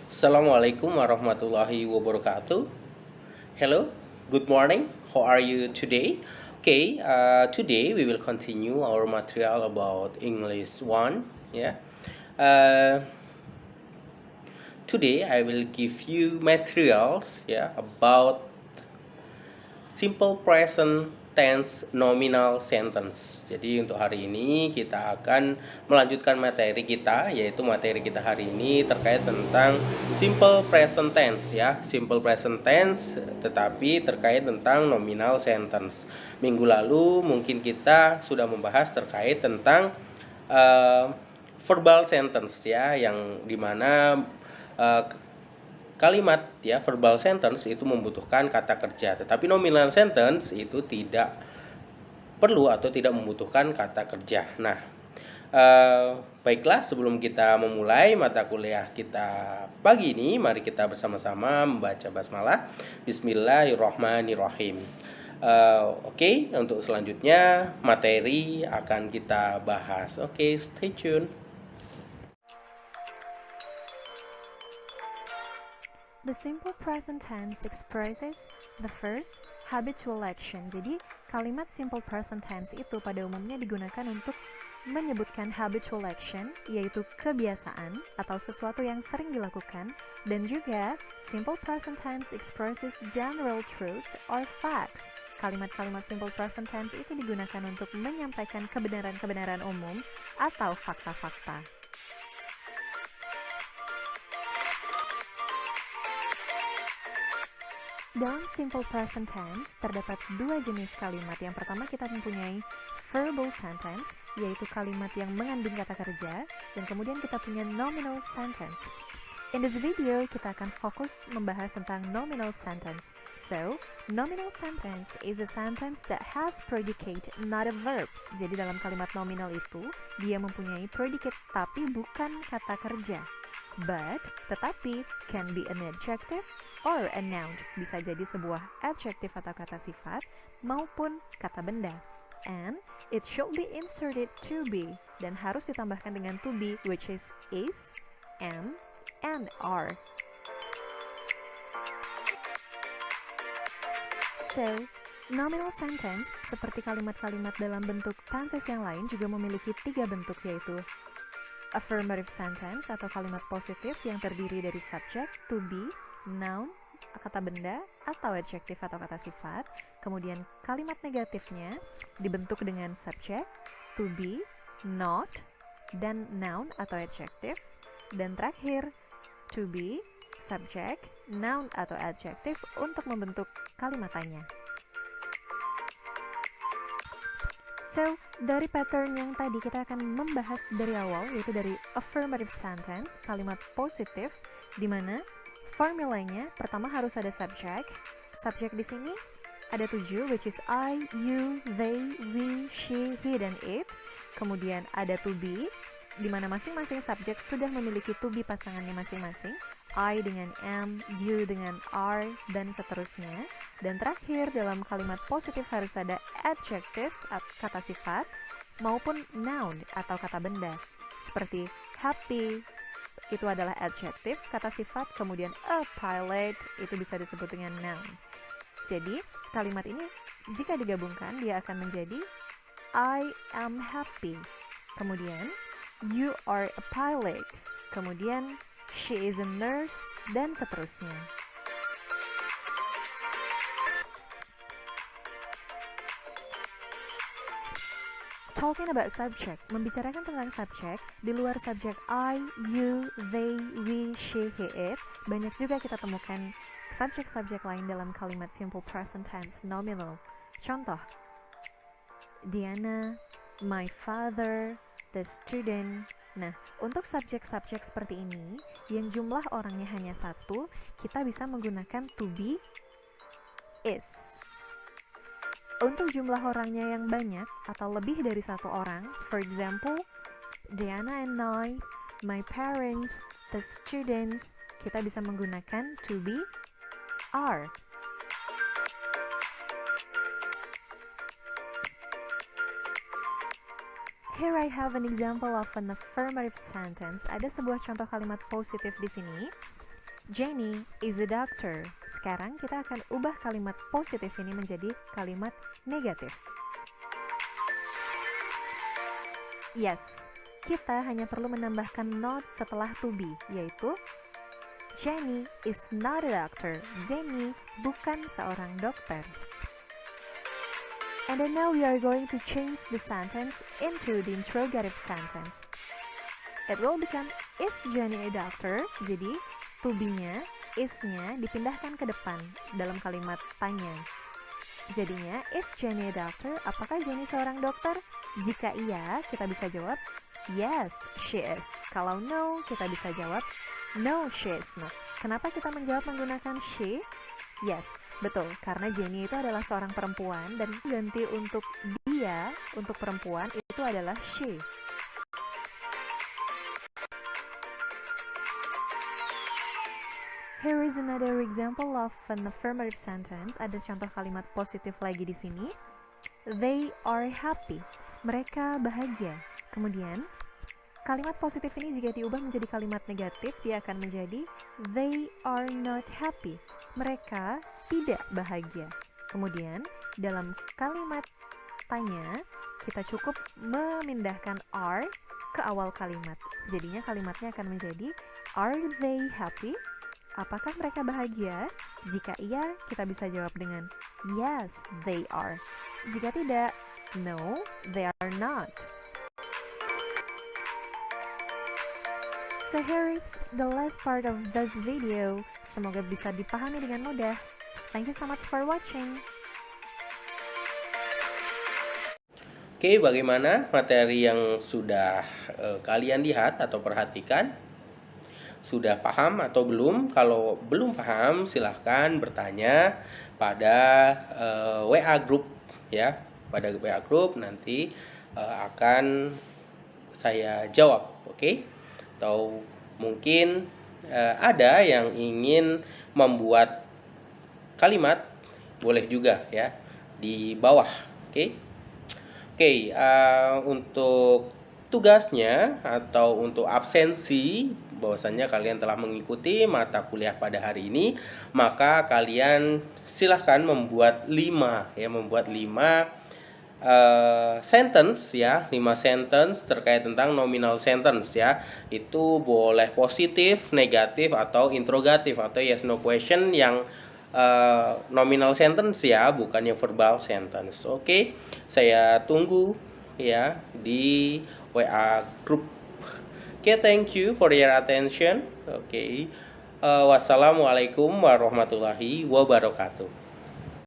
Assalamualaikum warahmatullahi wabarakatuh. Hello, good morning. How are you today? Okay, today we will continue our material about English 1. Yeah. Uh, Today I will give you materials about simple present tense nominal sentence. Jadi untuk hari ini kita akan melanjutkan materi kita, yaitu materi kita hari ini terkait tentang simple present tense ya. Simple present tense tetapi terkait tentang nominal sentence. Minggu lalu mungkin kita sudah membahas terkait tentang verbal sentence ya, yang dimana kalimat ya verbal sentence itu membutuhkan kata kerja, tetapi nominal sentence itu tidak perlu atau tidak membutuhkan kata kerja. Nah, baiklah, sebelum kita memulai mata kuliah kita pagi ini, mari kita bersama-sama membaca basmalah. Bismillahirrahmanirrahim. Oke, untuk selanjutnya materi akan kita bahas. Oke, stay tune. The simple present tense expresses the first habitual action. Jadi, kalimat simple present tense itu pada umumnya digunakan untuk menyebutkan habitual action, yaitu kebiasaan atau sesuatu yang sering dilakukan, dan juga simple present tense expresses general truths or facts. Kalimat-kalimat simple present tense itu digunakan untuk menyampaikan kebenaran-kebenaran umum atau fakta-fakta. Dalam simple present tense, terdapat dua jenis kalimat. Yang pertama kita mempunyai verbal sentence, yaitu kalimat yang mengandung kata kerja, dan kemudian kita punya nominal sentence. In this video, kita akan fokus membahas tentang nominal sentence. So, nominal sentence is a sentence that has predicate, not a verb. Jadi dalam kalimat nominal itu, dia mempunyai predicate tapi bukan kata kerja. But, tetapi, can be an adjective or a noun. Bisa jadi sebuah adjective atau kata sifat maupun kata benda. And it should be inserted to be, dan harus ditambahkan dengan to be, which is, am, and are. So, nominal sentence seperti kalimat-kalimat dalam bentuk tenses yang lain juga memiliki tiga bentuk, yaitu affirmative sentence atau kalimat positif yang terdiri dari subject, to be, noun, kata benda, atau adjective atau kata sifat. Kemudian kalimat negatifnya dibentuk dengan subject, to be, not, dan noun atau adjective. Dan terakhir, to be, subject, noun atau adjective untuk membentuk kalimat tanya. So, dari pattern yang tadi kita akan membahas dari awal, yaitu dari affirmative sentence, kalimat positif, di mana formulanya pertama harus ada subject. Subject di sini ada 7, which is I, you, they, we, she, he, dan it. Kemudian ada to be, di mana masing-masing subjek sudah memiliki to be pasangannya masing-masing. I dengan am, you dengan are, dan seterusnya. Dan terakhir, dalam kalimat positif harus ada adjective, kata sifat, maupun noun atau kata benda. Seperti happy, itu adalah adjective, kata sifat, kemudian a pilot, itu bisa disebut dengan noun. Jadi, kalimat ini jika digabungkan, dia akan menjadi I am happy. Kemudian, you are a pilot. Kemudian, she is a nurse, dan seterusnya. Talking about subject, membicarakan tentang subject, di luar subjek I, you, they, we, she, he, it, banyak juga kita temukan subjek-subjek lain dalam kalimat simple present tense nominal. Contoh, Diana, my father, the student. Nah, untuk subjek-subjek seperti ini, yang jumlah orangnya hanya satu, kita bisa menggunakan to be, is. Untuk jumlah orangnya yang banyak atau lebih dari satu orang, for example, Diana and I, my parents, the students, kita bisa menggunakan to be, are. Here I have an example of an affirmative sentence. Ada sebuah contoh kalimat positif di sini. Jenny is a doctor. Sekarang kita akan ubah kalimat positif ini menjadi kalimat negatif. Yes, kita hanya perlu menambahkan not setelah to be, yaitu Jenny is not a doctor. Jenny bukan seorang dokter. And then now we are going to change the sentence into the interrogative sentence. It will become, is Jenny a doctor? Jadi, to be-nya, is-nya dipindahkan ke depan dalam kalimat tanya. Jadinya, is Jenny a doctor? Apakah Jenny seorang dokter? Jika iya, kita bisa jawab, yes, she is. Kalau no, kita bisa jawab, no, she is not. Kenapa kita menjawab menggunakan she? Yes, betul, karena Jenny itu adalah seorang perempuan dan ganti untuk dia, untuk perempuan, itu adalah she. Here is another example of an affirmative sentence. Ada contoh kalimat positif lagi di sini. They are happy. Mereka bahagia. Kemudian, kalimat positif ini jika diubah menjadi kalimat negatif, dia akan menjadi they are not happy. Mereka tidak bahagia. Kemudian, dalam kalimat tanya, kita cukup memindahkan are ke awal kalimat. Jadinya kalimatnya akan menjadi are they happy? Apakah mereka bahagia? Jika iya, kita bisa jawab dengan yes, they are. Jika tidak, no, they are not. So here's the last part of this video. Semoga bisa dipahami dengan mudah. Thank you so much for watching. Oke, bagaimana materi yang sudah kalian lihat atau perhatikan? Sudah paham atau belum? Kalau belum paham, silahkan bertanya pada WA group ya. Pada WA group nanti akan saya jawab, oke? Atau mungkin ada yang ingin membuat kalimat, boleh juga ya di bawah, oke? Oke, untuk tugasnya atau untuk absensi, bahwasannya kalian telah mengikuti mata kuliah pada hari ini, maka kalian silahkan membuat 5 sentence ya, 5 sentence terkait tentang nominal sentence ya. Itu boleh positif, negatif atau interrogatif atau yes no question yang nominal sentence ya, bukan yang verbal sentence. Oke, saya tunggu ya di WA group. Oke, thank you for your attention. Oke. Wassalamualaikum warahmatullahi wabarakatuh.